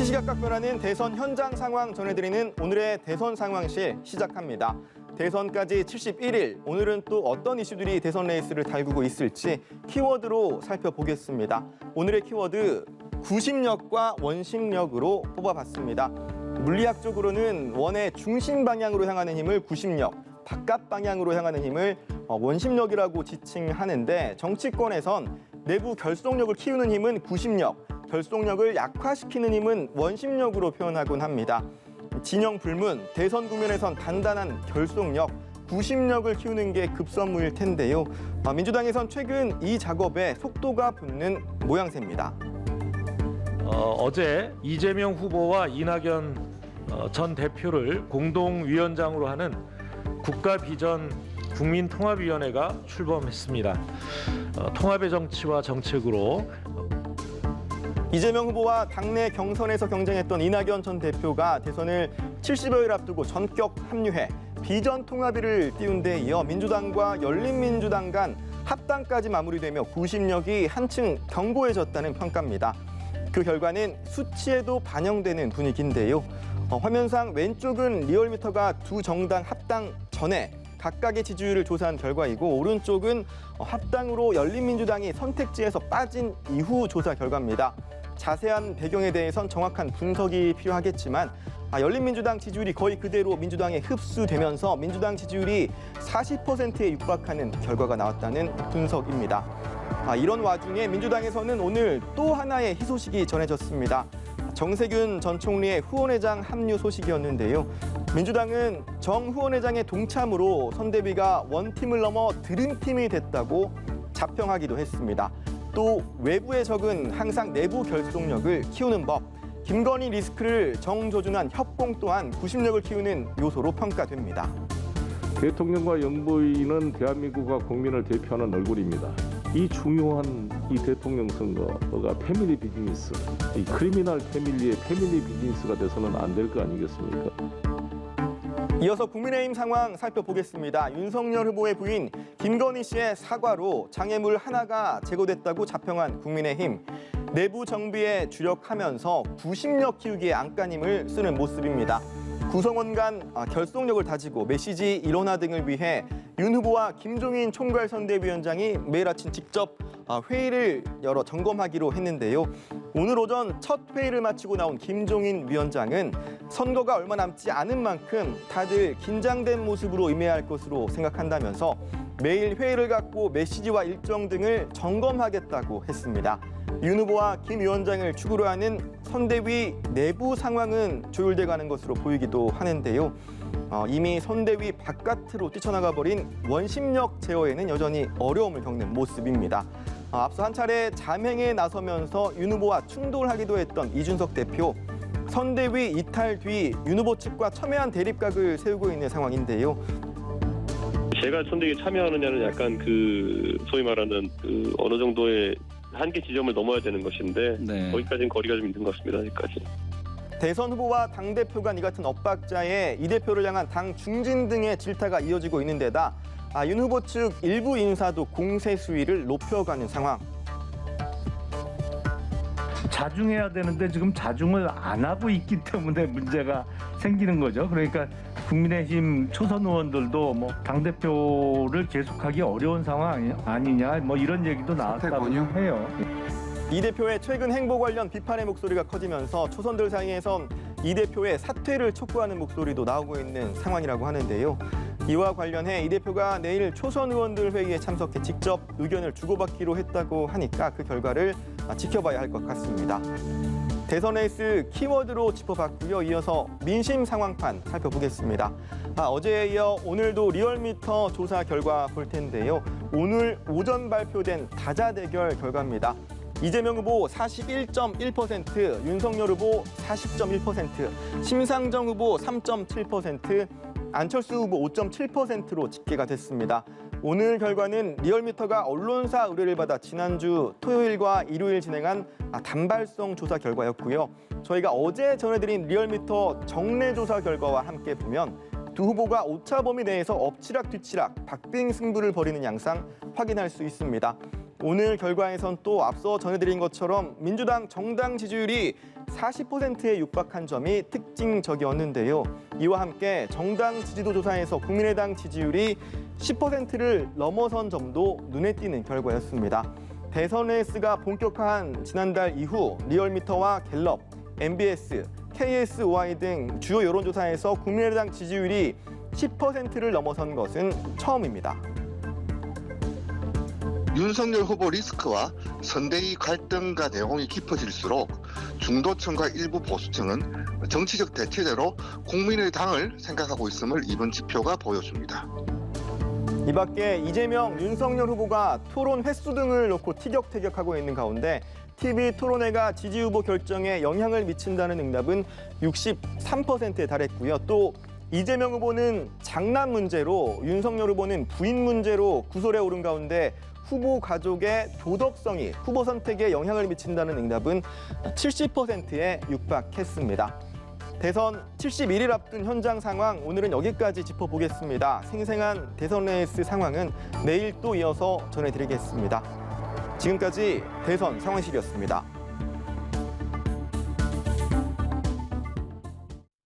시시각각 변하는 대선 현장 상황 전해드리는 오늘의 대선 상황실 시작합니다. 대선까지 71일, 오늘은 또 어떤 이슈들이 대선 레이스를 달구고 있을지 키워드로 살펴보겠습니다. 오늘의 키워드, 구심력과 원심력으로 뽑아봤습니다. 물리학적으로는 원의 중심 방향으로 향하는 힘을 구심력, 바깥 방향으로 향하는 힘을 원심력이라고 지칭하는데, 정치권에선 내부 결속력을 키우는 힘은 구심력, 결속력을 약화시키는 힘은 원심력으로 표현하곤 합니다. 진영 불문, 대선 국면에선 단단한 결속력, 구심력을 키우는 게 급선무일 텐데요. 민주당에선 최근 이 작업에 속도가 붙는 모양새입니다. 어제 이재명 후보와 이낙연 전 대표를 공동위원장으로 하는 국가비전 국민통합위원회가 출범했습니다. 통합의 정치와 정책으로 이재명 후보와 당내 경선에서 경쟁했던 이낙연 전 대표가 대선을 70여일 앞두고 전격 합류해 비전 통합위를 띄운 데 이어 민주당과 열린민주당 간 합당까지 마무리되며 구심력이 한층 견고해졌다는 평가입니다. 그 결과는 수치에도 반영되는 분위기인데요. 화면상 왼쪽은 리얼미터가 두 정당 합당 전에 각각의 지지율을 조사한 결과이고, 오른쪽은 합당으로 열린민주당이 선택지에서 빠진 이후 조사 결과입니다. 자세한 배경에 대해선 정확한 분석이 필요하겠지만, 열린민주당 지지율이 거의 그대로 민주당에 흡수되면서 민주당 지지율이 40%에 육박하는 결과가 나왔다는 분석입니다. 이런 와중에 민주당에서는 오늘 또 하나의 희소식이 전해졌습니다. 정세균 전 총리의 후원회장 합류 소식이었는데요. 민주당은 정 후원회장의 동참으로 선대위가 원팀을 넘어 드림팀이 됐다고 자평하기도 했습니다. 또 외부의 적은 항상 내부 결속력을 키우는 법, 김건희 리스크를 정조준한 협공 또한 구심력을 키우는 요소로 평가됩니다. 대통령과 영부인은 대한민국과 국민을 대표하는 얼굴입니다. 이 중요한 이 대통령 선거가 패밀리 비즈니스, 이 크리미널 패밀리의 패밀리 비즈니스가 돼서는 안 될 거 아니겠습니까? 이어서 국민의힘 상황 살펴보겠습니다. 윤석열 후보의 부인 김건희 씨의 사과로 장애물 하나가 제거됐다고 자평한 국민의힘. 내부 정비에 주력하면서 구심력 키우기에 안간힘을 쓰는 모습입니다. 구성원 간 결속력을 다지고 메시지 일원화 등을 위해 윤 후보와 김종인 총괄선대위원장이 매일 아침 직접 회의를 열어 점검하기로 했는데요. 오늘 오전 첫 회의를 마치고 나온 김종인 위원장은 선거가 얼마 남지 않은 만큼 다들 긴장된 모습으로 임해야 할 것으로 생각한다면서 매일 회의를 갖고 메시지와 일정 등을 점검하겠다고 했습니다. 윤 후보와 김 위원장을 축으로 하는 선대위 내부 상황은 조율돼 가는 것으로 보이기도 하는데요. 이미 선대위 바깥으로 뛰쳐나가 버린 원심력 제어에는 여전히 어려움을 겪는 모습입니다. 앞서 한 차례 잠행에 나서면서 윤 후보와 충돌하기도 했던 이준석 대표. 선대위 이탈 뒤 윤 후보 측과 첨예한 대립각을 세우고 있는 상황인데요. 제가 선대위에 참여하느냐는 약간 소위 말하는 어느 정도의 한계 지점을 넘어야 되는 것인데, 네. 거기까지는 거리가 좀 있는 것 같습니다. 아직까지. 대선 후보와 당대표 간 이 같은 엇박자에 이 대표를 향한 당 중진 등의 질타가 이어지고 있는 데다 윤 후보 측 일부 인사도 공세 수위를 높여가는 상황. 자중해야 되는데 지금 자중을 안 하고 있기 때문에 문제가 생기는 거죠. 그러니까 국민의힘 초선 의원들도 당대표를 계속하기 어려운 상황 아니냐 이런 얘기도 나왔다고 해요. 이 대표의 최근 행보 관련 비판의 목소리가 커지면서 초선들 사이에선 이 대표의 사퇴를 촉구하는 목소리도 나오고 있는 상황이라고 하는데요. 이와 관련해 이 대표가 내일 초선 의원들 회의에 참석해 직접 의견을 주고받기로 했다고 하니까 그 결과를 지켜봐야 할 것 같습니다. 대선 레이스 키워드로 짚어봤고요. 이어서 민심 상황판 살펴보겠습니다. 어제에 이어 오늘도 리얼미터 조사 결과 볼 텐데요. 오늘 오전 발표된 다자 대결 결과입니다. 이재명 후보 41.1%, 윤석열 후보 40.1%, 심상정 후보 3.7%, 안철수 후보 5.7%로 집계가 됐습니다. 오늘 결과는 리얼미터가 언론사 의뢰를 받아 지난주 토요일과 일요일 진행한 단발성 조사 결과였고요. 저희가 어제 전해드린 리얼미터 정례 조사 결과와 함께 보면 두 후보가 오차 범위 내에서 엎치락 뒤치락, 박빙 승부를 벌이는 양상 확인할 수 있습니다. 오늘 결과에선 또 앞서 전해드린 것처럼 민주당 정당 지지율이 40%에 육박한 점이 특징적이었는데요. 이와 함께 정당 지지도 조사에서 국민의당 지지율이 10%를 넘어선 점도 눈에 띄는 결과였습니다. 대선 레이스가 본격화한 지난달 이후 리얼미터와 갤럽, MBS, KSOI 등 주요 여론조사에서 국민의당 지지율이 10%를 넘어선 것은 처음입니다. 윤석열 후보 리스크와 선대위 갈등과 내용이 깊어질수록 중도층과 일부 보수층은 정치적 대체제로 국민의당을 생각하고 있음을 이번 지표가 보여줍니다. 이 밖에 이재명, 윤석열 후보가 토론 횟수 등을 놓고 티격태격하고 있는 가운데 TV 토론회가 지지 후보 결정에 영향을 미친다는 응답은 63%에 달했고요. 또 이재명 후보는 장남 문제로, 윤석열 후보는 부인 문제로 구설에 오른 가운데 후보 가족의 도덕성이 후보 선택에 영향을 미친다는 응답은 70%에 육박했습니다. 대선 71일 앞둔 현장 상황 오늘은 여기까지 짚어보겠습니다. 생생한 대선 레이스 상황은 내일 또 이어서 전해드리겠습니다. 지금까지 대선 상황실이었습니다.